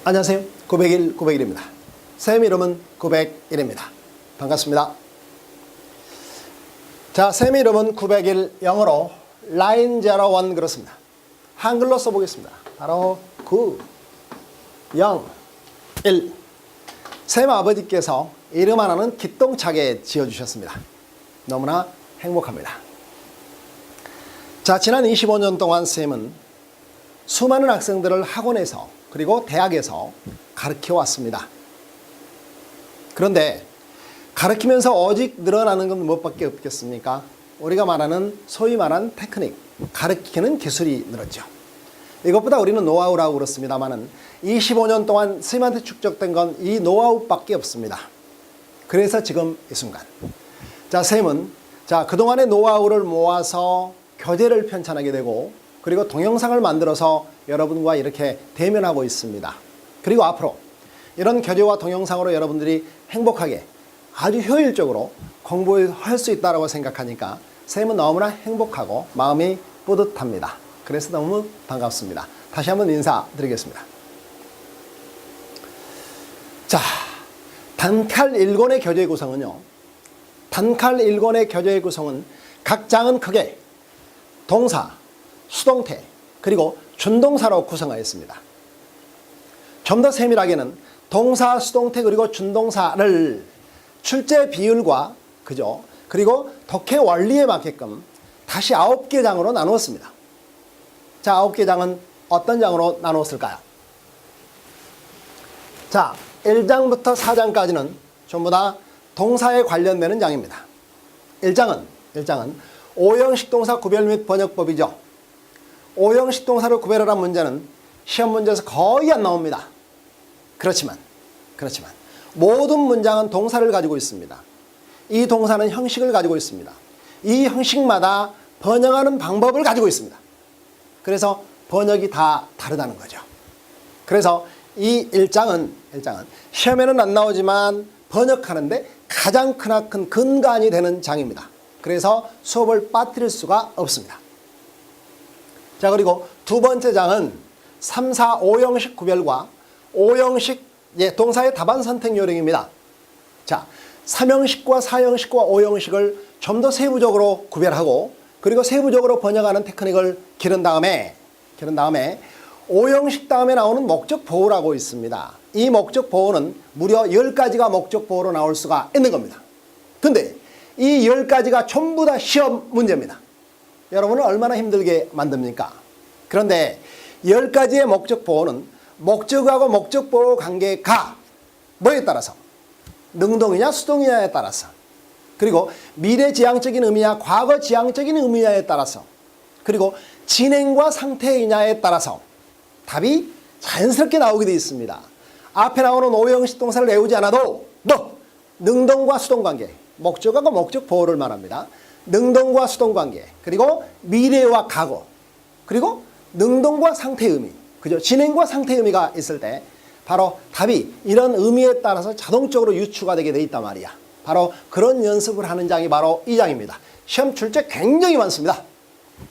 안녕하세요. 901입니다. 쌤 이름은 901입니다. 반갑습니다. 자, 쌤 이름은 901, 영어로 line 01 그렇습니다. 한글로 써보겠습니다. 바로 9, 0, 1. 쌤 아버지께서 이름 하나는 기똥차게 지어주셨습니다. 너무나 행복합니다. 자, 지난 25년 동안 쌤은 수많은 학생들을 학원에서 그리고 대학에서 가르쳐 왔습니다. 그런데 가르치면서 오직 늘어나는 건 무엇밖에 없겠습니까? 우리가 말하는 소위 말하는 테크닉, 가르치는 기술이 늘었죠. 이것보다 우리는 노하우라고 그렇습니다만은 25년 동안 스님한테 축적된 건 이 노하우밖에 없습니다. 그래서 지금 이 순간 자, 쌤은 그동안의 노하우를 모아서 교재를 편찬하게 되고 그리고 동영상을 만들어서 여러분과 이렇게 대면하고 있습니다. 그리고 앞으로 이런 교재와 동영상으로 여러분들이 행복하게 아주 효율적으로 공부할 수 있다고 생각하니까 쌤은 너무나 행복하고 마음이 뿌듯합니다. 그래서 너무 반갑습니다. 다시 한번 인사드리겠습니다. 자, 단칼 1권의 교재 구성은요. 단칼 1권의 교재 구성은 각 장은 크게 동사, 수동태, 그리고 준동사로 구성하였습니다. 좀 더 세밀하게는 동사, 수동태, 그리고 준동사를 출제 비율과 그리고 독해 원리에 맞게끔 다시 9개 장으로 나누었습니다. 자, 9개 장은 어떤 장으로 나누었을까요? 자, 1장부터 4장까지는 전부 다 동사에 관련되는 장입니다. 1장은 오형식 동사 구별 및 번역법이죠. 오형식 동사를 구별하라는 문제는 시험 문제에서 거의 안 나옵니다. 그렇지만 모든 문장은 동사를 가지고 있습니다. 이 동사는 형식을 가지고 있습니다. 이 형식마다 번역하는 방법을 가지고 있습니다. 그래서 번역이 다 다르다는 거죠. 그래서 이 1장은 시험에는 안 나오지만 번역하는데 가장 크나큰 근간이 되는 장입니다. 그래서 수업을 빠뜨릴 수가 없습니다. 자, 그리고 두 번째 장은 3, 4, 5형식 구별과 5형식 동사의 답안 선택 요령입니다. 자, 3형식과 4형식과 5형식을 좀 더 세부적으로 구별하고 그리고 세부적으로 번역하는 테크닉을 기른 다음에 5형식 다음에 나오는 목적 보호라고 있습니다. 이 목적 보호는 무려 10가지가 목적 보호로 나올 수가 있는 겁니다. 근데 이 10가지가 전부 다 시험 문제입니다. 여러분은 얼마나 힘들게 만듭니까? 그런데 10가지의 목적 보호는 목적하고 목적 보호 관계가 뭐에 따라서 능동이냐 수동이냐에 따라서 그리고 미래지향적인 의미냐 과거지향적인 의미냐에 따라서 그리고 진행과 상태이냐에 따라서 답이 자연스럽게 나오게 되어 있습니다. 앞에 나오는 5형식 동사를 외우지 않아도 능동과 수동관계, 목적하고 목적 보호를 말합니다. 능동과 수동관계, 그리고 미래와 과거, 그리고 능동과 상태 의미, 진행과 상태 의미가 있을 때 바로 답이 이런 의미에 따라서 자동적으로 유추가 되게 돼 있단 말이야. 바로 그런 연습을 하는 장이 바로 이 장입니다. 시험 출제 굉장히 많습니다.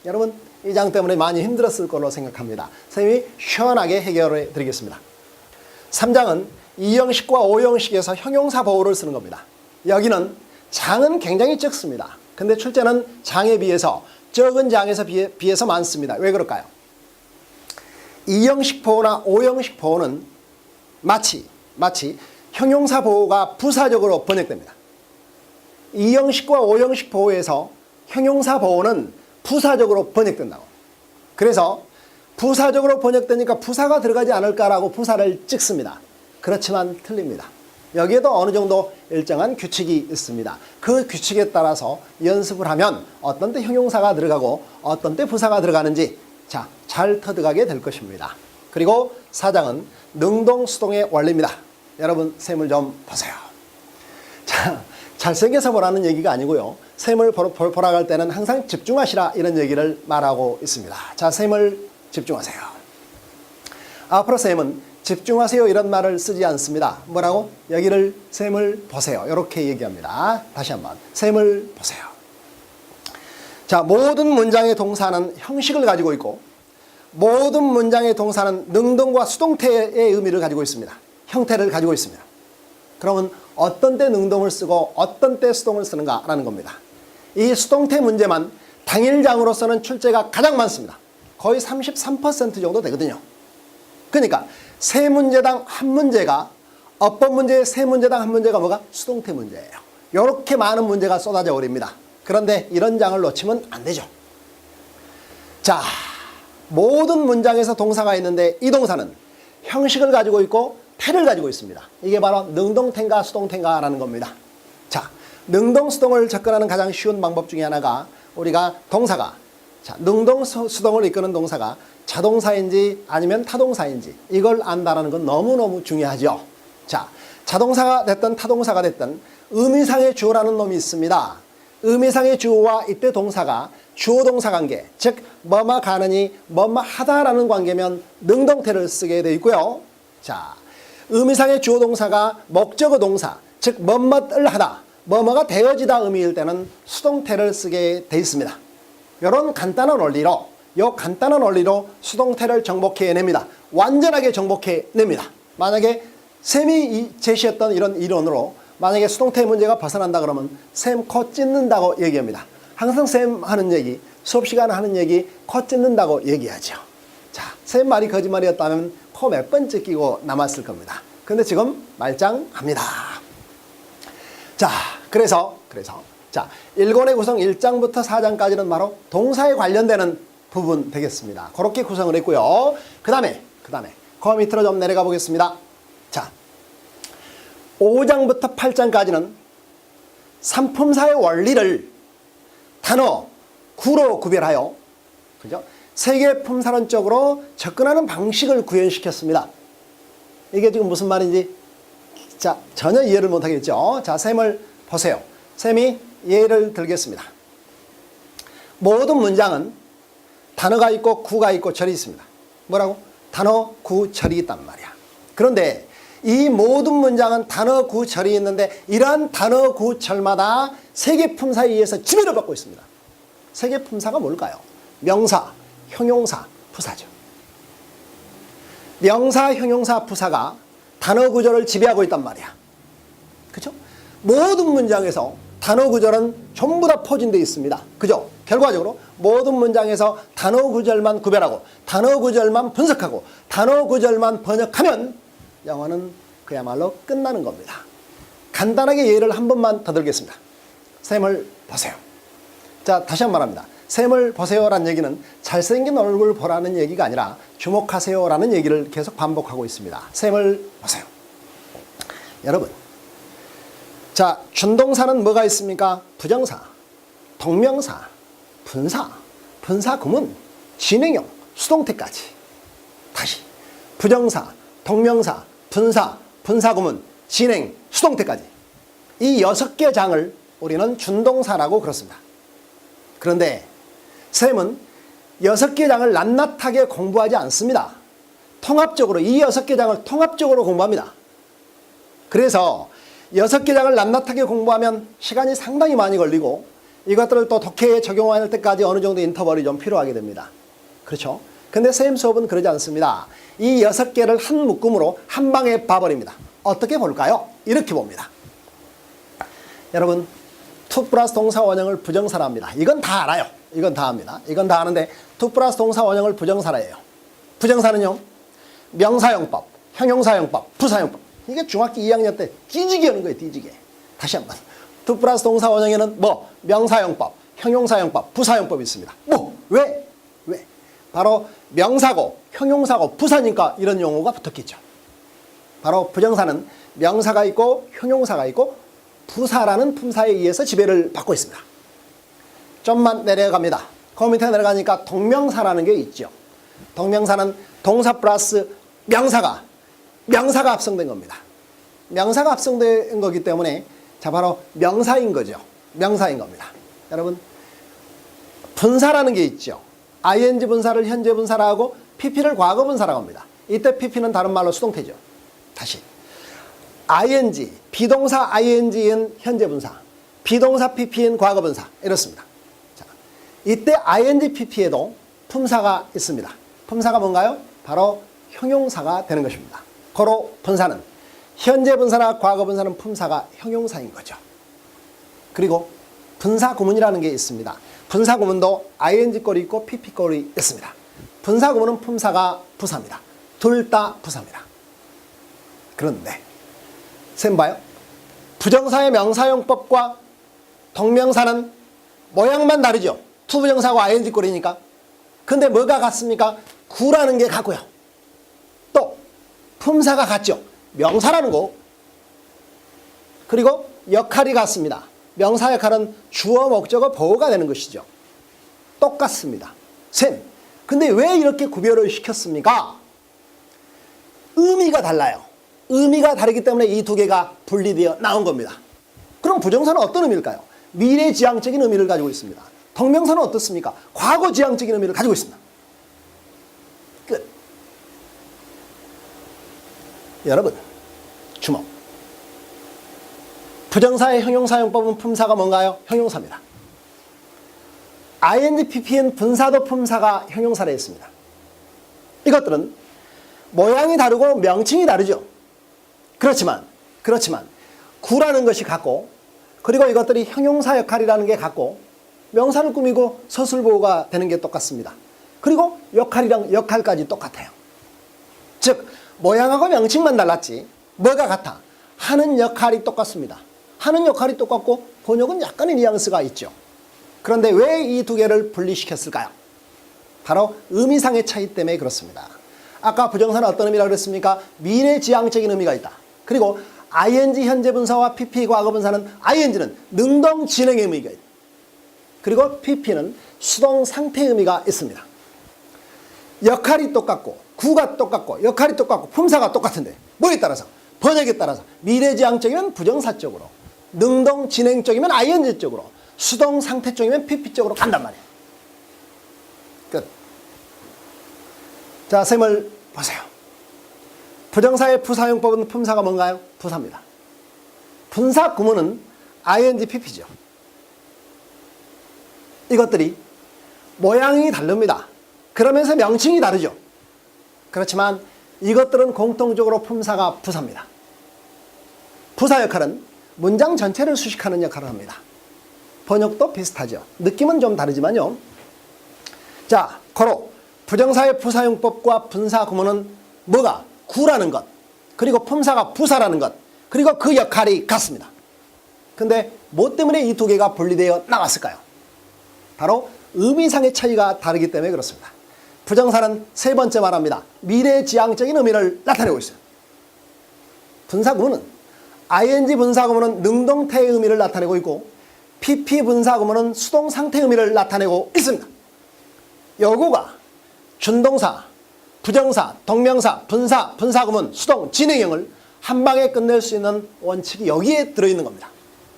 여러분 이 장 때문에 많이 힘들었을 걸로 생각합니다. 선생님이 시원하게 해결해 드리겠습니다. 3장은 2형식과 5형식에서 형용사 보호를 쓰는 겁니다. 여기는 장은 굉장히 적습니다. 근데 출제는 장에 비해서 적은 장에서 비해서 많습니다. 왜 그럴까요? 2형식 보호나 5형식 보호는 마치 형용사 보호가 부사적으로 번역됩니다. 2형식과 5형식 보호에서 형용사 보호는 부사적으로 번역된다고. 그래서 부사적으로 번역되니까 부사가 들어가지 않을까라고 부사를 찍습니다. 그렇지만 틀립니다. 여기에도 어느 정도 일정한 규칙이 있습니다. 그 규칙에 따라서 연습을 하면 어떤 때 형용사가 들어가고 어떤 때 부사가 들어가는지 잘 터득하게 될 것입니다. 그리고 4장은 능동수동의 원리입니다. 여러분 셈을 좀 보세요. 자, 잘생겨서 보라는 얘기가 아니고요. 셈을 보러 갈 때는 항상 집중하시라 이런 얘기를 말하고 있습니다. 자, 셈을 집중하세요. 앞으로 셈은 집중하세요 이런 말을 쓰지 않습니다. 뭐라고? 여기를 셈을 보세요. 이렇게 얘기합니다. 다시 한번 셈을 보세요. 자, 모든 문장의 동사는 형식을 가지고 있고 모든 문장의 동사는 능동과 수동태의 의미를 가지고 있습니다. 형태를 가지고 있습니다. 그러면 어떤 때 능동을 쓰고 어떤 때 수동을 쓰는가라는 겁니다. 이 수동태 문제만 당일장으로서는 출제가 가장 많습니다. 거의 33% 정도 되거든요. 그러니까 세 문제당 한 문제가, 어법 문제의 세 문제당 한 문제가 뭐가? 수동태 문제예요. 이렇게 많은 문제가 쏟아져 버립니다. 그런데 이런 장을 놓치면 안 되죠. 자, 모든 문장에서 동사가 있는데 이 동사는 형식을 가지고 있고 태를 가지고 있습니다. 이게 바로 능동태인가 수동태인가라는 겁니다. 자, 능동 수동을 접근하는 가장 쉬운 방법 중에 하나가 우리가 동사가, 자, 능동 수동을 이끄는 동사가 자동사인지 아니면 타동사인지 이걸 안다는 건 너무너무 중요하죠. 자, 자동사가 됐든 타동사가 됐든 의미상의 주어라는 놈이 있습니다. 의미상의 주어와 이때 동사가 주어 동사 관계, 즉 뭐뭐 가느니 뭐뭐 하다라는 관계면 능동태를 쓰게 되어 있고요. 자, 의미상의 주어 동사가 목적어 동사, 즉 뭐뭐를 하다, 뭐뭐가 되어지다 의미일 때는 수동태를 쓰게 되어 있습니다. 이런 간단한 원리로, 수동태를 정복해냅니다. 완전하게 정복해냅니다. 만약에 쌤이 제시했던 이런 이론으로 만약에 수동태 문제가 벗어난다 그러면 쌤 코 찢는다고 얘기합니다. 항상 쌤 하는 얘기, 수업시간에 하는 얘기, 코 찢는다고 얘기하죠. 자, 쌤 말이 거짓말이었다면 코 몇 번 찢기고 남았을 겁니다. 근데 지금 말짱합니다. 자, 그래서 자, 1권의 구성 1장부터 4장까지는 바로 동사에 관련되는 부분 되겠습니다. 그렇게 구성을 했고요. 그 다음에 그 밑으로 좀 내려가 보겠습니다. 자, 5장부터 8장까지는 상품사의 원리를 단어, 구로 구별하여, 그죠? 세계품사론적으로 접근하는 방식을 구현시켰습니다. 이게 지금 무슨 말인지, 자, 전혀 이해를 못하겠죠? 자, 쌤을 보세요. 쌤이 예를 들겠습니다. 모든 문장은 단어가 있고 구가 있고 절이 있습니다. 뭐라고? 단어, 구, 절이 있단 말이야. 그런데 이 모든 문장은 단어, 구, 절이 있는데 이러한 단어, 구, 절마다 세계품사에 의해서 지배를 받고 있습니다. 세계품사가 뭘까요? 명사, 형용사, 부사죠. 명사, 형용사, 부사가 단어 구조를 지배하고 있단 말이야. 그죠? 모든 문장에서 단어 구절은 전부 다 포진되어 있습니다. 그죠? 결과적으로 모든 문장에서 단어 구절만 구별하고 단어 구절만 분석하고 단어 구절만 번역하면 영어는 그야말로 끝나는 겁니다. 간단하게 예를 한 번만 더 들겠습니다. 쌤을 보세요. 자, 다시 한 번 말합니다. 쌤을 보세요라는 얘기는 잘생긴 얼굴 보라는 얘기가 아니라 주목하세요라는 얘기를 계속 반복하고 있습니다. 쌤을 보세요. 여러분, 자, 준동사는 뭐가 있습니까? 부정사, 동명사, 분사, 분사구문, 진행형, 수동태까지. 다시 부정사, 동명사, 분사, 분사구문, 진행, 수동태까지. 이 6개 장을 우리는 준동사라고 그렇습니다. 그런데 쌤은 6개 장을 낱낱하게 공부하지 않습니다. 통합적으로 이 6개 장을 통합적으로 공부합니다. 그래서 6개 장을 낱낱하게 공부하면 시간이 상당히 많이 걸리고 이것들을 또 독해에 적용할 때까지 어느 정도 인터벌이 좀 필요하게 됩니다. 그렇죠? 근데 쌤 수업은 그러지 않습니다. 이 6개를 한 묶음으로 한 방에 봐버립니다. 어떻게 볼까요? 이렇게 봅니다. 여러분, to 플러스 동사 원형을 부정사라 합니다. 이건 다 알아요. 이건 다 압니다. 이건 다 아는데 to 플러스 동사 원형을 부정사라 해요. 부정사는요, 명사형법, 형용사형법, 부사형법. 이게 중학교 2학년 때 뒤지게 하는 거예요. 뒤지게. 다시 한번. to 플러스 동사 원형에는 뭐 명사형법, 형용사형법, 부사형법이 있습니다. 뭐? 왜? 바로 명사고 형용사고 부사니까 이런 용어가 붙었겠죠. 바로 부정사는 명사가 있고 형용사가 있고 부사라는 품사에 의해서 지배를 받고 있습니다. 좀만 내려갑니다. 그 밑에 내려가니까 동명사라는 게 있죠. 동명사는 동사 플러스 명사가 합성된 겁니다. 명사가 합성된 거기 때문에 자, 바로 명사인 거죠. 명사인 겁니다. 여러분, 분사라는 게 있죠. ing 분사를 현재 분사라 하고 pp를 과거 분사라고 합니다. 이때 pp는 다른 말로 수동태죠. 다시 ing, 비동사 ing인 현재 분사, 비동사 pp인 과거 분사 이렇습니다. 자, 이때 ing pp에도 품사가 있습니다. 품사가 뭔가요? 바로 형용사가 되는 것입니다. 고로 분사는 현재 분사나 과거 분사는 품사가 형용사인 거죠. 그리고 분사 구문이라는 게 있습니다. 분사 구문도 ing꼴이 있고 pp꼴이 있습니다. 분사 구문은 품사가 부사입니다. 둘 다 부사입니다. 그런데 쌤 봐요. 부정사의 명사용법과 동명사는 모양만 다르죠. 투부정사하고 ing꼴이니까. 근데 뭐가 같습니까? 구라는 게 같고요. 또 품사가 같죠. 명사라는 거. 그리고 역할이 같습니다. 명사 역할은 주어, 목적어, 보어가 되는 것이죠. 똑같습니다. 쌤, 근데 왜 이렇게 구별을 시켰습니까? 의미가 달라요. 의미가 다르기 때문에 이 두 개가 분리되어 나온 겁니다. 그럼 부정사는 어떤 의미일까요? 미래지향적인 의미를 가지고 있습니다. 동명사는 어떻습니까? 과거지향적인 의미를 가지고 있습니다. 끝. 여러분, 주목. 부정사의 형용사용법은 품사가 뭔가요? 형용사입니다. ing, ppn 분사도 품사가 형용사로 있습니다. 이것들은 모양이 다르고 명칭이 다르죠. 그렇지만 구라는 것이 같고, 그리고 이것들이 형용사 역할이라는 게 같고, 명사를 꾸미고 서술보호가 되는 게 똑같습니다. 그리고 역할이랑 역할까지 똑같아요. 즉 모양하고 명칭만 달랐지 뭐가 같아? 하는 역할이 똑같습니다. 하는 역할이 똑같고 번역은 약간의 뉘앙스가 있죠. 그런데 왜 이 두 개를 분리시켰을까요? 바로 의미상의 차이 때문에 그렇습니다. 아까 부정사는 어떤 의미라고 그랬습니까? 미래지향적인 의미가 있다. 그리고 ing 현재 분사와 pp 과거 분사는 ing는 능동 진행의 의미가 있다. 그리고 pp는 수동 상태의 의미가 있습니다. 역할이 똑같고 구가 똑같고 역할이 똑같고 품사가 똑같은데 뭐에 따라서? 번역에 따라서 미래지향적이면 부정사 쪽으로, 능동 진행 쪽이면 ing 쪽으로, 수동 상태 쪽이면 pp 쪽으로 간단 말이에요. 끝. 자, 셈을 보세요. 부정사의 부사용법은 품사가 뭔가요? 부사입니다. 분사 구문은 ing, pp죠. 이것들이 모양이 다릅니다. 그러면서 명칭이 다르죠. 그렇지만 이것들은 공통적으로 품사가 부사입니다. 부사 역할은 문장 전체를 수식하는 역할을 합니다. 번역도 비슷하죠. 느낌은 좀 다르지만요. 자, 고로 부정사의 부사용법과 분사 구문은 뭐가? 구라는 것, 그리고 품사가 부사라는 것, 그리고 그 역할이 같습니다. 근데 뭐 때문에 이 두 개가 분리되어 나왔을까요? 바로 의미상의 차이가 다르기 때문에 그렇습니다. 부정사는 세 번째 말합니다. 미래지향적인 의미를 나타내고 있어요. 분사구문은 ing 분사구문은 능동태의 의미를 나타내고 있고 pp 분사구문은 수동상태의 의미를 나타내고 있습니다. 요거가 준동사, 부정사, 동명사, 분사, 분사구문, 수동, 진행형을 한 방에 끝낼 수 있는 원칙이 여기에 들어있는 겁니다.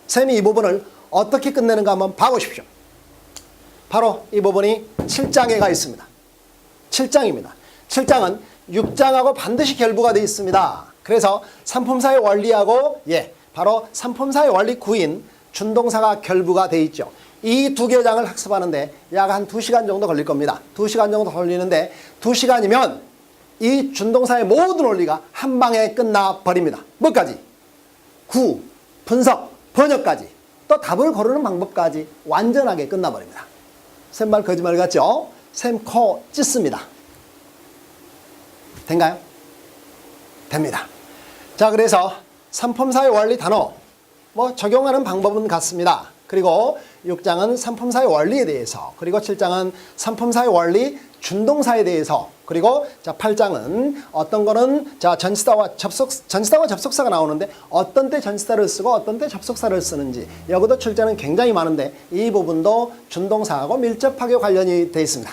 쌤이 이 부분을 어떻게 끝내는가 한번 봐보십시오. 바로 이 부분이 7장에 가 있습니다. 7장입니다. 7장은 6장하고 반드시 결부가 되어 있습니다. 그래서 삼품사의 원리하고 바로 삼품사의 원리 9인 준동사가 결부가 되어 있죠. 이 두 개 장을 학습하는데 약 한 2시간 정도 걸릴 겁니다. 2시간 정도 걸리는데 2시간이면 이 준동사의 모든 원리가 한 방에 끝나버립니다. 뭐까지? 구, 분석, 번역까지, 또 답을 고르는 방법까지 완전하게 끝나버립니다. 쌤말 거짓말 같죠? 쌤 코 찢습니다. 된가요? 됩니다. 자, 그래서 삼품사의 원리 단어 적용하는 방법은 같습니다. 그리고 6장은 삼품사의 원리에 대해서, 그리고 7장은 삼품사의 원리 준동사에 대해서, 그리고 자 8장은 어떤 거는 자 전치사와 접속사가 나오는데 어떤 때 전치사를 쓰고 어떤 때 접속사를 쓰는지, 여기도 출제는 굉장히 많은데 이 부분도 준동사하고 밀접하게 관련이 되어 있습니다.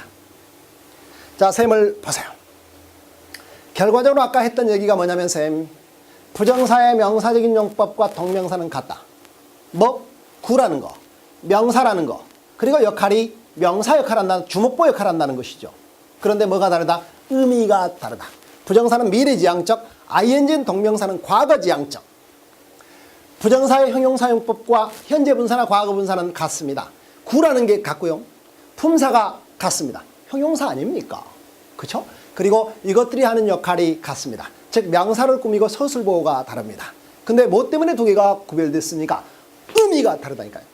자, 셈을 보세요. 결과적으로 아까 했던 얘기가 뭐냐면 쌤, 부정사의 명사적인 용법과 동명사는 같다. 구라는 거, 명사라는 거, 그리고 역할이 명사 역할을 한다는, 주목보 역할을 한다는 것이죠. 그런데 뭐가 다르다? 의미가 다르다. 부정사는 미래지향적, ing는 동명사는 과거지향적. 부정사의 형용사용법과 현재 분사나 과거 분사는 같습니다. 구라는 게 같고요. 품사가 같습니다. 형용사 아닙니까? 그렇죠? 그리고 이것들이 하는 역할이 같습니다. 즉 명사를 꾸미고 서술 보호가 다릅니다. 근데 뭐 때문에 두 개가 구별됐습니까? 의미가 다르다니까요.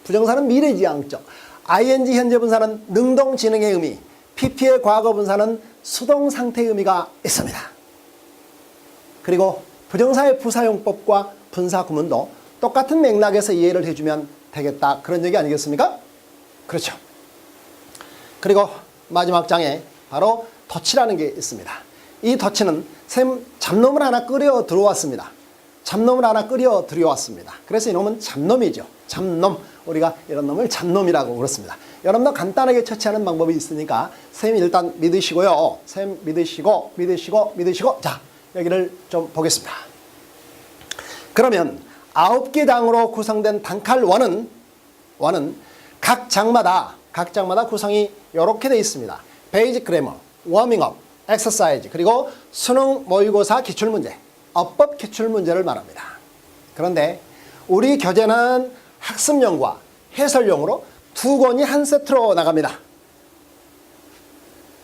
부정사는 미래지향적, ing 현재 분사는 능동지능의 의미, pp의 과거 분사는 수동상태의 의미가 있습니다. 그리고 부정사의 부사용법과 분사 구문도 똑같은 맥락에서 이해를 해주면 되겠다. 그런 얘기 아니겠습니까? 그렇죠. 그리고 마지막 장에 바로 덫이라는 게 있습니다. 이 덫은 샘 잡놈을 하나 끌어 들어왔습니다. 잡놈을 하나 끌어 들여왔습니다. 그래서 이놈은 잡놈이죠. 잡놈. 우리가 이런 놈을 잡놈이라고 그렇습니다. 여러분도 간단하게 처치하는 방법이 있으니까 쌤 일단 믿으시고요. 쌤 믿으시고 자, 여기를 좀 보겠습니다. 그러면 9개 장으로 구성된 단칼 원은 각 장마다 구성이 이렇게 되어 있습니다. 베이직 그래머, 워밍업, 엑서사이즈, 그리고 수능 모의고사 기출문제, 어법 기출문제를 말합니다. 그런데 우리 교재는 학습용과 해설용으로 두 권이 한 세트로 나갑니다.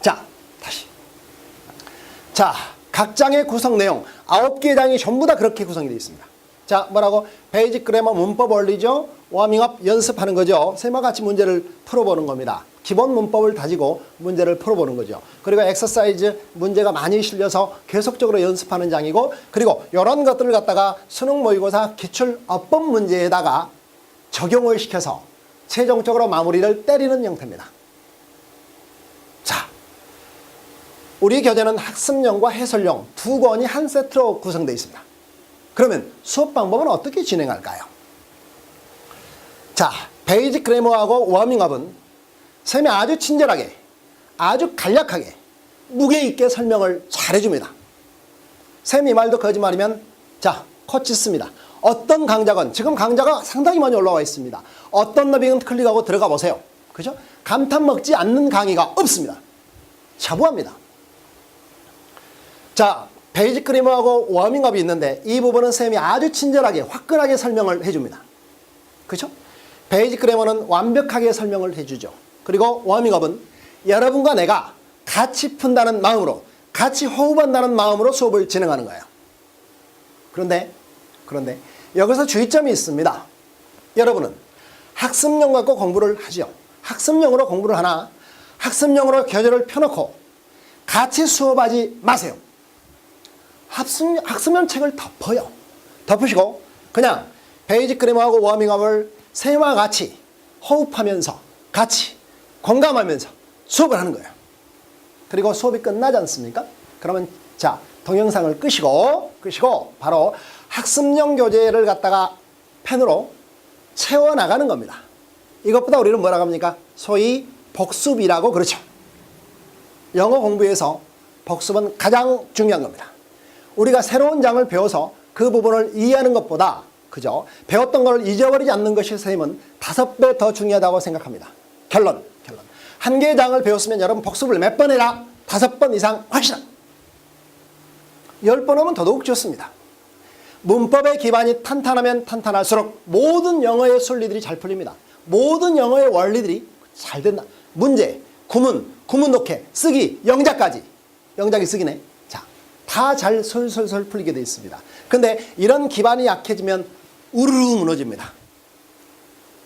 자, 다시. 자, 각 장의 구성 내용 9개 장이 전부 다 그렇게 구성이 되어 있습니다. 자, 뭐라고? 베이직 그래머 문법 원리죠. 워밍업 연습하는 거죠. 셈과 같이 문제를 풀어보는 겁니다. 기본 문법을 다지고 문제를 풀어보는 거죠. 그리고 엑서사이즈 문제가 많이 실려서 계속적으로 연습하는 장이고, 그리고 이런 것들을 갖다가 수능 모의고사 기출 어법 문제에다가 적용을 시켜서 최종적으로 마무리를 때리는 형태입니다. 자, 우리 교재는 학습용과 해설용 두 권이 한 세트로 구성되어 있습니다. 그러면 수업 방법은 어떻게 진행할까요? 자, 베이직 그래머하고 워밍업은 쌤이 아주 친절하게, 아주 간략하게, 무게 있게 설명을 잘 해줍니다. 쌤 이 말도 거짓말이면 자, 코치 씁니다. 어떤 강좌건, 지금 강좌가 상당히 많이 올라와 있습니다. 어떤 너비건 클릭하고 들어가 보세요. 그죠? 감탄 먹지 않는 강의가 없습니다. 자부합니다. 자, 베이직 그래머하고 워밍업이 있는데 이 부분은 쌤이 아주 친절하게, 화끈하게 설명을 해줍니다. 그죠? 베이직 그래머는 완벽하게 설명을 해주죠. 그리고 워밍업은 여러분과 내가 같이 푼다는 마음으로, 같이 호흡한다는 마음으로 수업을 진행하는 거예요. 그런데 여기서 주의점이 있습니다. 여러분은 학습용 갖고 공부를 하죠. 학습용으로 공부를 하나 학습용으로 교재를 펴놓고 같이 수업하지 마세요. 학습용 책을 덮어요. 덮으시고 그냥 베이직 그래머하고 워밍업을 쌤과 같이 호흡하면서 같이 공감하면서 수업을 하는 거예요. 그리고 수업이 끝나지 않습니까? 그러면 자, 동영상을 끄시고 바로 학습용 교재를 갖다가 펜으로 채워나가는 겁니다. 이것보다 우리는 뭐라고 합니까? 소위 복습이라고 그러죠. 영어 공부에서 복습은 가장 중요한 겁니다. 우리가 새로운 장을 배워서 그 부분을 이해하는 것보다 그죠? 배웠던 걸 잊어버리지 않는 것이 선생님은 5배 더 중요하다고 생각합니다. 결론. 한 개의 장을 배웠으면 여러분 복습을 몇 번 해라? 5번 이상 하시라. 10번 하면 더더욱 좋습니다. 문법의 기반이 탄탄하면 탄탄할수록 모든 영어의 순리들이 잘 풀립니다. 모든 영어의 원리들이 잘 된다. 문제, 구문 독해, 쓰기, 영작까지. 영작이 쓰기네. 자, 다 잘 솔솔솔 풀리게 되어 있습니다. 근데 이런 기반이 약해지면 우르르 무너집니다.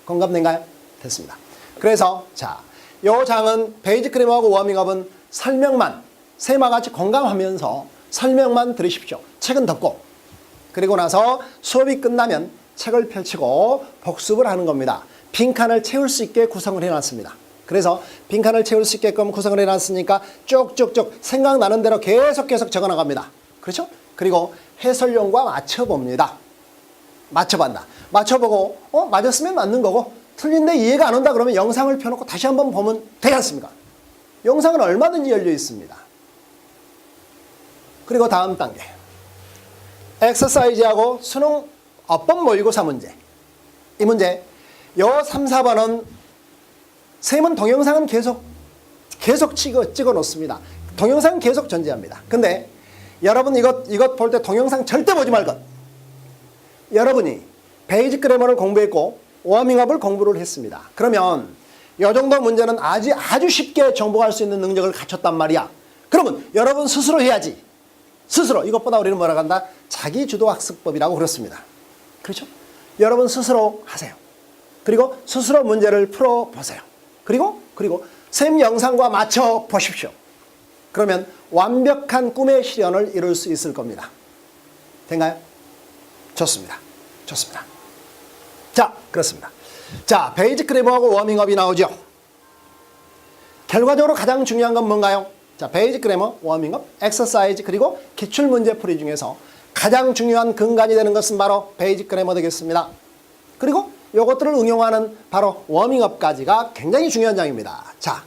공감된가요? 됐습니다. 그래서 자, 요 장은 베이직 그래머하고 워밍업은 설명만, 쌤과 같이 공감하면서 설명만 들으십시오. 책은 덮고. 그리고 나서 수업이 끝나면 책을 펼치고 복습을 하는 겁니다. 빈칸을 채울 수 있게 구성을 해놨습니다. 그래서 빈칸을 채울 수 있게끔 구성을 해놨으니까 쭉쭉쭉 생각나는 대로 계속 적어나갑니다. 그렇죠? 그리고 해설용과 맞춰봅니다. 맞춰본다. 맞춰보고 맞았으면 맞는 거고 틀린데 이해가 안 온다 그러면 영상을 펴놓고 다시 한번 보면 되지 않습니까? 영상은 얼마든지 열려 있습니다. 그리고 다음 단계. 엑서사이즈하고 수능 어법 모의고사 문제. 이 문제 요 3, 4번은 쌤은 동영상은 계속 찍어 놓습니다. 동영상은 계속 전제합니다. 근데 여러분 이것 볼 때 동영상 절대 보지 말 것. 여러분이 베이직 그래머를 공부했고 워밍업을 공부를 했습니다. 그러면 이 정도 문제는 아주 쉽게 정복할 수 있는 능력을 갖췄단 말이야. 그러면 여러분 스스로 해야지. 스스로. 이것보다 우리는 뭐라고 한다? 자기주도학습법이라고 그렇습니다. 그렇죠? 여러분 스스로 하세요. 그리고 스스로 문제를 풀어보세요. 그리고 쌤 영상과 맞춰 보십시오. 그러면 완벽한 꿈의 실현을 이룰 수 있을 겁니다. 된가요? 좋습니다. 좋습니다. 자, 그렇습니다. 자, 베이직 그래머하고 워밍업이 나오죠. 결과적으로 가장 중요한 건 뭔가요? 자, 베이직 그래머, 워밍업, 엑서사이즈, 그리고 기출문제풀이 중에서 가장 중요한 근간이 되는 것은 바로 베이직 그래머 되겠습니다. 그리고 이것들을 응용하는 바로 워밍업까지가 굉장히 중요한 장입니다. 자,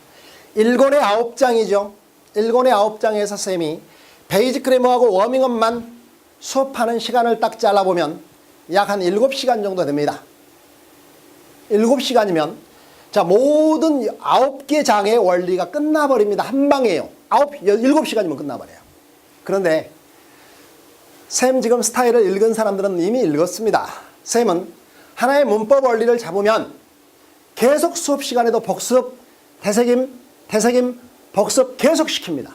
1권의 9장이죠. 1권의 9장에서 쌤이 베이직 그래머하고 워밍업만 수업하는 시간을 딱 잘라보면 약 한 7시간 정도 됩니다. 7시간이면 자, 모든 9개 장의 원리가 끝나버립니다. 한 방에요. 7시간이면 끝나버려요. 그런데 쌤 지금 스타일을 읽은 사람들은 이미 읽었습니다. 쌤은 하나의 문법 원리를 잡으면 계속 수업 시간에도 복습, 되새김, 복습 계속 시킵니다.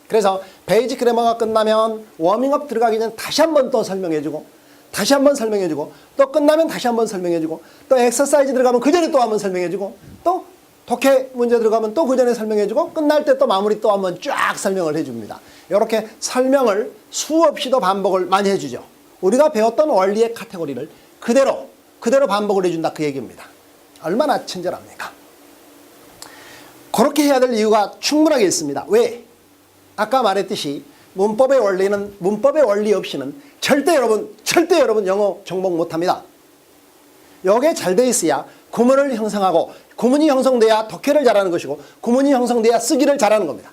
그래서 베이직 그래머가 끝나면 워밍업 들어가기 전에 다시 한 번 또 설명해주고, 다시 한 번 설명해주고, 또 끝나면 다시 한 번 설명해주고, 또 엑서사이즈 들어가면 그 전에 또 한 번 설명해주고, 또 독해 문제 들어가면 또 그 전에 설명해주고, 끝날 때 또 마무리 또 한 번 쫙 설명을 해줍니다. 이렇게 설명을 수없이도 반복을 많이 해주죠. 우리가 배웠던 원리의 카테고리를 그대로 반복을 해준다, 그 얘기입니다. 얼마나 친절합니까? 그렇게 해야 될 이유가 충분하게 있습니다. 왜? 아까 말했듯이 문법의 원리 없이는 절대 여러분 영어 정복 못합니다. 이게 잘 돼 있어야 구문을 형성하고, 구문이 형성돼야 독해를 잘하는 것이고, 구문이 형성돼야 쓰기를 잘하는 겁니다.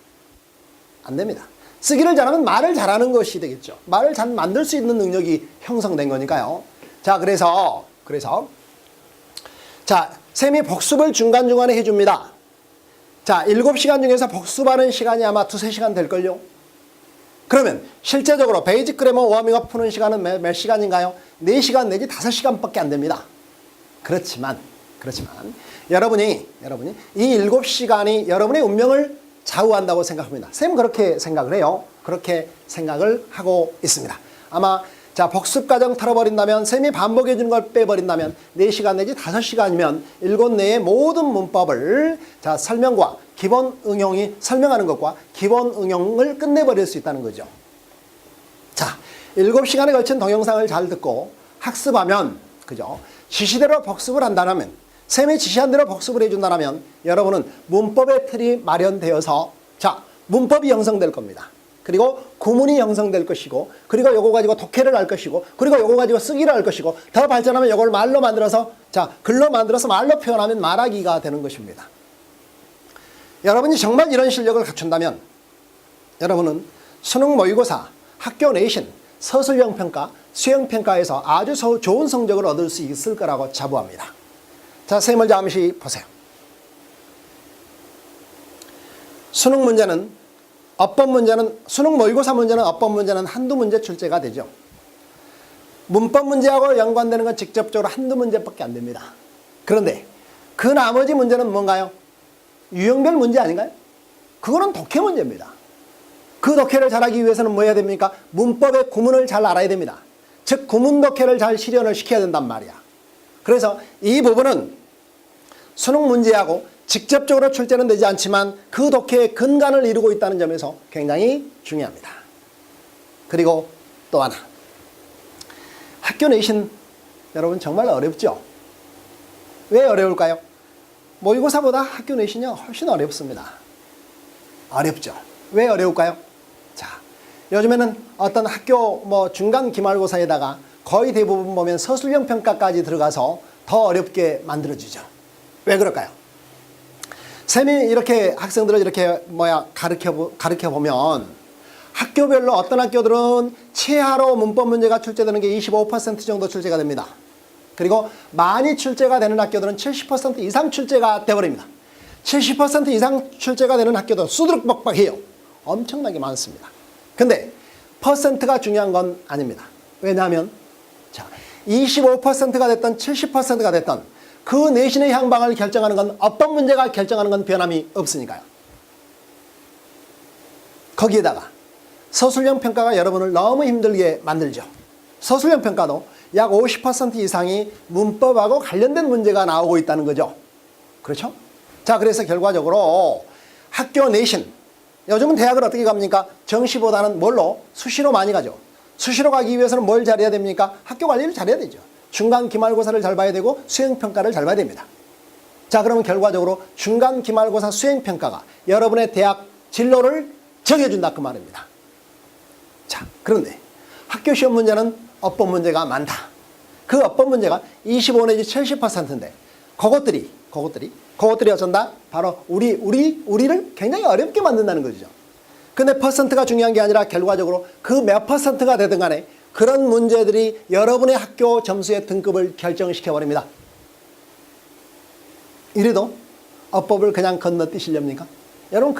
안 됩니다. 쓰기를 잘하면 말을 잘하는 것이 되겠죠. 말을 잘 만들 수 있는 능력이 형성된 거니까요. 자, 그래서 자, 쌤이 복습을 중간중간에 해줍니다. 자, 7시간 중에서 복습하는 시간이 아마 2-3시간 될걸요. 그러면 실제적으로 베이직 그래머 워밍업 푸는 시간은 몇 시간인가요? 4시간 내지 5시간밖에 안 됩니다. 그렇지만 여러분이 이 7시간이 여러분의 운명을 좌우한다고 생각합니다. 쌤 그렇게 생각을 해요. 그렇게 생각을 하고 있습니다. 아마 자, 복습 과정 털어버린다면, 쌤이 반복해 주는 걸 빼버린다면 4시간 내지 5시간이면 7 내의 모든 문법을 자, 설명과 기본 응용이 설명하는 것과 기본 응용을 끝내버릴 수 있다는 거죠. 자, 7시간에 걸친 동영상을 잘 듣고 학습하면, 그죠? 지시대로 복습을 한다면, 쌤이 지시한 대로 복습을 해준다면 여러분은 문법의 틀이 마련되어서 자, 문법이 형성될 겁니다. 그리고 구문이 형성될 것이고, 그리고 요거 가지고 독해를 할 것이고, 그리고 요거 가지고 쓰기를 할 것이고, 더 발전하면 요걸 말로 만들어서 자, 글로 만들어서 말로 표현하면 말하기가 되는 것입니다. 여러분이 정말 이런 실력을 갖춘다면 여러분은 수능 모의고사, 학교 내신, 서술형 평가, 수행 평가에서 아주 좋은 성적을 얻을 수 있을 거라고 자부합니다. 자, 쌤을 잠시 보세요. 수능 모의고사 문제는 어법 문제는 한두 문제 출제가 되죠. 문법 문제하고 연관되는 건 직접적으로 한두 문제밖에 안 됩니다. 그런데 그 나머지 문제는 뭔가요? 유형별 문제 아닌가요? 그거는 독해 문제입니다. 그 독해를 잘하기 위해서는 뭐 해야 됩니까? 문법의 구문을 잘 알아야 됩니다. 즉 구문 독해를 잘 실현을 시켜야 된단 말이야. 그래서 이 부분은 수능 문제하고 직접적으로 출제는 되지 않지만 그 독해의 근간을 이루고 있다는 점에서 굉장히 중요합니다. 그리고 또 하나, 학교 내신 여러분 정말 어렵죠? 왜 어려울까요? 모의고사보다 학교 내신이 훨씬 어렵습니다. 어렵죠? 왜 어려울까요? 자, 요즘에는 어떤 학교 중간 기말고사에다가 거의 대부분 보면 서술형 평가까지 들어가서 더 어렵게 만들어주죠. 왜 그럴까요? 쌤이 이렇게 학생들을 이렇게 가르쳐 보면 학교별로 어떤 학교들은 최하로 문법 문제가 출제되는 게 25% 정도 출제가 됩니다. 그리고 많이 출제가 되는 학교들은 70% 이상 출제가 돼버립니다. 70% 이상 출제가 되는 학교도 수두룩박박해요. 엄청나게 많습니다. 근데 퍼센트가 중요한 건 아닙니다. 왜냐하면 자, 25%가 됐던 70%가 됐던 그 내신의 향방을 결정하는 건 어법 문제가 결정하는 건 변함이 없으니까요. 거기에다가 서술형 평가가 여러분을 너무 힘들게 만들죠. 서술형 평가도 약 50% 이상이 문법하고 관련된 문제가 나오고 있다는 거죠. 그렇죠? 자, 그래서 결과적으로 학교 내신, 요즘은 대학을 어떻게 갑니까? 정시보다는 뭘로? 수시로 많이 가죠. 수시로 가기 위해서는 뭘 잘해야 됩니까? 학교 관리를 잘해야 되죠. 중간 기말고사를 잘 봐야 되고 수행평가를 잘 봐야 됩니다. 자, 그러면 결과적으로 중간 기말고사 수행평가가 여러분의 대학 진로를 정해준다 그 말입니다. 자, 그런데 학교 시험 문제는 어법 문제가 많다. 그 어법 문제가 25 내지 70%인데 그것들이 어쩐다? 바로 우리를 굉장히 어렵게 만든다는 거죠. 근데 퍼센트가 중요한 게 아니라 결과적으로 그 몇 퍼센트가 되든 간에 그런 문제들이 여러분의 학교 점수의 등급을 결정시켜버립니다. 이래도 어법을 그냥 건너뛰시렵니까? 여러분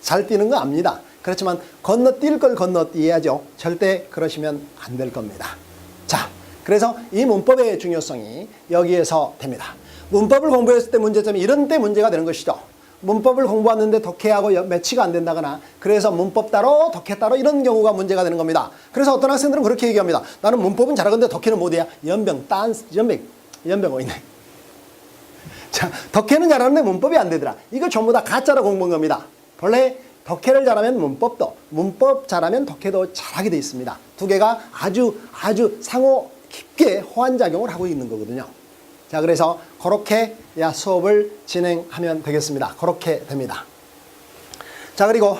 잘 뛰는 거 압니다. 그렇지만 건너뛸 걸 건너뛰어야죠. 절대 그러시면 안 될 겁니다. 자, 그래서 이 문법의 중요성이 여기에서 됩니다. 문법을 공부했을 때 문제점이 이런 때 문제가 되는 것이죠. 문법을 공부하는데 독해하고 매치가 안 된다거나 그래서 문법 따로 독해 따로 이런 경우가 문제가 되는 겁니다. 그래서 어떤 학생들은 그렇게 얘기합니다. 나는 문법은 잘하는데 독해는 못해야 연병 어이네. 자, 독해는 잘하는데 문법이 안 되더라. 이거 전부 다 가짜로 공부한 겁니다. 본래 독해를 잘하면 문법 잘하면 독해도 잘하게 돼 있습니다. 두 개가 아주 상호 깊게 호환작용을 하고 있는 거거든요. 자, 그래서 그렇게 수업을 진행하면 되겠습니다. 그렇게 됩니다. 자, 그리고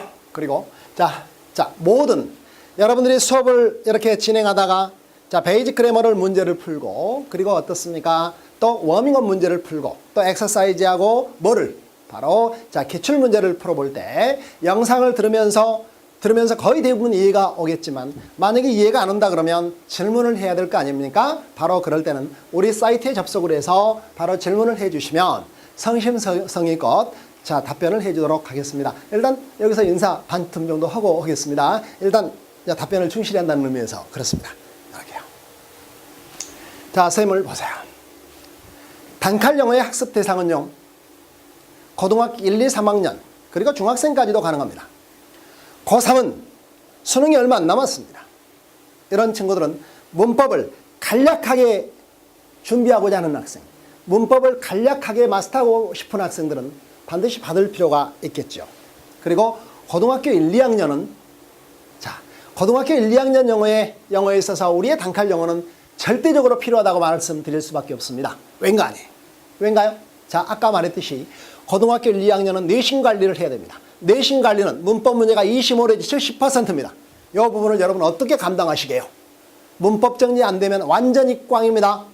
모든 여러분들이 수업을 이렇게 진행하다가 자, 베이직 그래머를 문제를 풀고 그리고 어떻습니까? 또 워밍업 문제를 풀고 또 엑서사이즈하고 뭐를 바로 자, 기출 문제를 풀어볼 때 영상을 들으면서 거의 대부분 이해가 오겠지만 만약에 이해가 안 온다 그러면 질문을 해야 될 거 아닙니까? 바로 그럴 때는 우리 사이트에 접속을 해서 바로 질문을 해주시면 성심성의껏 자, 답변을 해주도록 하겠습니다. 일단 여기서 인사 반틈 정도 하고 오겠습니다. 일단 답변을 충실히 한다는 의미에서 그렇습니다. 이렇게요. 자, 셈을 보세요. 단칼 영어의 학습 대상은요. 고등학교 1, 2, 3학년 그리고 중학생까지도 가능합니다. 고3은 수능이 얼마 안 남았습니다. 이런 친구들은 문법을 간략하게 준비하고자 하는 학생, 문법을 간략하게 마스터하고 싶은 학생들은 반드시 받을 필요가 있겠죠. 그리고 고등학교 1, 2학년은 고등학교 1, 2학년 영어에 있어서 우리의 단칼 영어는 절대적으로 필요하다고 말씀드릴 수밖에 없습니다. 왠가요? 자, 아까 말했듯이 고등학교 1, 2학년은 내신 관리를 해야 됩니다. 내신 관리는 문법 문제가 25 내지 70%입니다. 이 부분을 여러분 어떻게 감당하시게요? 문법 정리 안 되면 완전히 꽝입니다.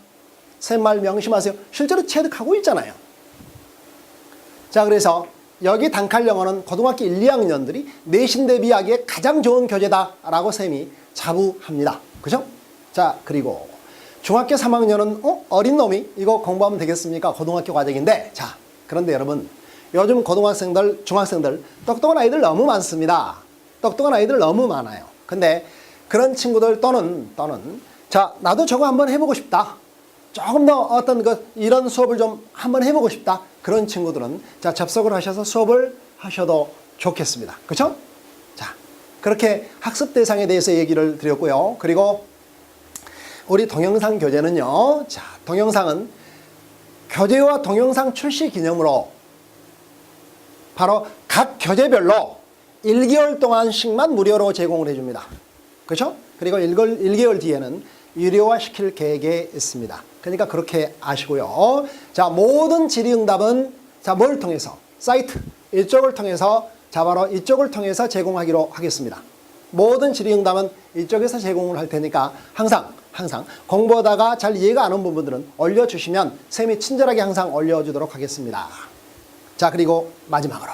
샘말 명심하세요. 실제로 체득하고 있잖아요. 자, 그래서 여기 단칼 영어는 고등학교 1, 2학년들이 내신 대비하기에 가장 좋은 교재다라고 쌤이 자부합니다. 그죠? 자, 그리고 중학교 3학년은 어린 놈이 이거 공부하면 되겠습니까? 고등학교 과정인데 자, 그런데 여러분 요즘 고등학생들, 중학생들 똑똑한 아이들 너무 많습니다. 똑똑한 아이들 너무 많아요. 근데 그런 친구들 또는 자, 나도 저거 한번 해보고 싶다. 조금 더 이런 수업을 좀 한번 해보고 싶다. 그런 친구들은 자, 접속을 하셔서 수업을 하셔도 좋겠습니다. 그렇죠? 자, 그렇게 학습 대상에 대해서 얘기를 드렸고요. 그리고 우리 동영상 교재는요. 자, 동영상은 교재와 동영상 출시 기념으로 바로 각 교재별로 1개월 동안씩만 무료로 제공을 해줍니다. 그렇죠? 그리고 1개월 뒤에는 유료화시킬 계획에 있습니다. 그러니까 그렇게 아시고요. 자, 모든 질의응답은 자, 뭘 통해서? 사이트 이쪽을 통해서 자, 바로 이쪽을 통해서 제공하기로 하겠습니다. 모든 질의응답은 이쪽에서 제공을 할 테니까 항상 공부하다가 잘 이해가 안 온 부분들은 올려주시면 쌤이 친절하게 항상 올려주도록 하겠습니다. 자, 그리고 마지막으로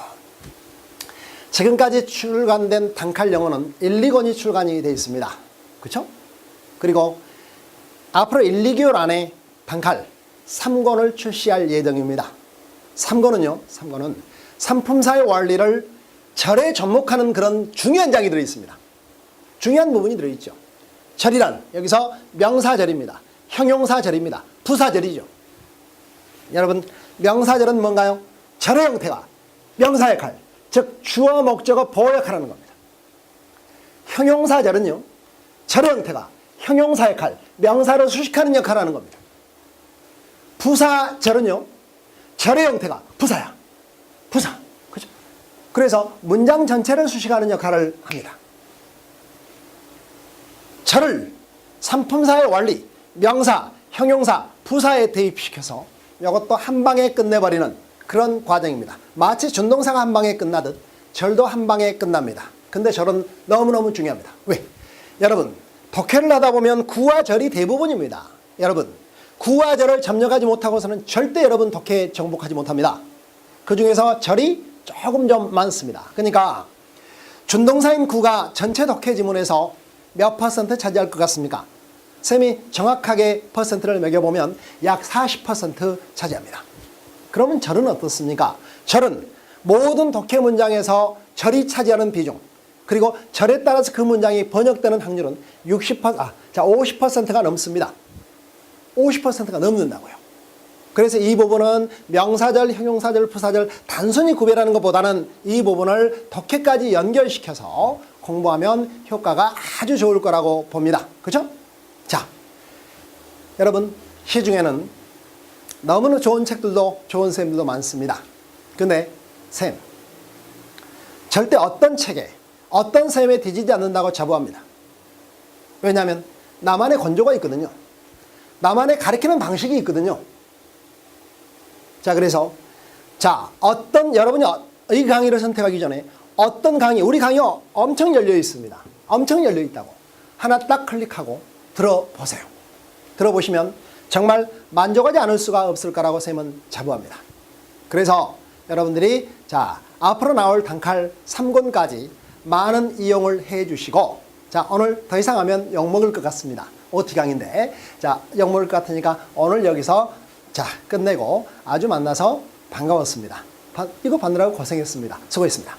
지금까지 출간된 단칼 영어는 1, 2권이 출간이 되어 있습니다. 그렇죠? 그리고 앞으로 1, 2개월 안에 단칼 3권을 출시할 예정입니다. 3권은 상품사의 원리를 절에 접목하는 그런 중요한 장이 들어있습니다. 중요한 부분이 들어있죠. 절이란 여기서 명사절입니다. 형용사절입니다. 부사절이죠. 여러분, 명사절은 뭔가요? 절의 형태가 명사 역할, 즉 주어 목적어 보호 역할을 하는 겁니다. 형용사절은요, 절의 형태가 형용사 역할, 명사를 수식하는 역할을 하는 겁니다. 부사절은요, 절의 형태가 부사야. 부사. 그죠? 그래서 문장 전체를 수식하는 역할을 합니다. 절을 상품사의 원리, 명사, 형용사, 부사에 대입시켜서 이것도 한 방에 끝내버리는 그런 과정입니다. 마치 준동사가 한 방에 끝나듯 절도 한 방에 끝납니다. 근데 절은 너무너무 중요합니다. 왜? 여러분, 독해를 하다 보면 구와 절이 대부분입니다. 여러분, 구와 절을 접목하지 못하고서는 절대 여러분 독해 정복하지 못합니다. 그 중에서 절이 조금 좀 많습니다. 그러니까 준동사인 구가 전체 독해 지문에서 몇 퍼센트 차지할 것 같습니까? 쌤이 정확하게 퍼센트를 매겨보면 약 40% 차지합니다. 그러면 절은 어떻습니까? 절은 모든 독해 문장에서 절이 차지하는 비중, 그리고 절에 따라서 그 문장이 번역되는 확률은 50%가 넘습니다. 50%가 넘는다고요. 그래서 이 부분은 명사절, 형용사절, 부사절 단순히 구별하는 것보다는 이 부분을 독해까지 연결시켜서 공부하면 효과가 아주 좋을 거라고 봅니다. 그렇죠? 자, 여러분, 시중에는 너무나 좋은 책들도 좋은 쌤들도 많습니다. 근데 쌤, 절대 어떤 책에 어떤 쌤에 뒤지지 않는다고 자부합니다. 왜냐하면 나만의 건조가 있거든요. 나만의 가르치는 방식이 있거든요. 자, 그래서 여러분이 이 강의를 선택하기 전에 어떤 강의, 우리 강의 엄청 열려 있습니다. 엄청 열려 있다고. 하나 딱 클릭하고 들어보세요. 들어보시면 정말 만족하지 않을 수가 없을 거라고 쌤은 자부합니다. 그래서 여러분들이 앞으로 나올 단칼 3권까지 많은 이용을 해 주시고, 오늘 더 이상 하면 욕먹을 것 같습니다. OT 강의인데, 욕먹을 것 같으니까 오늘 여기서 끝내고 아주 만나서 반가웠습니다. 이거 받느라고 고생했습니다. 수고했습니다.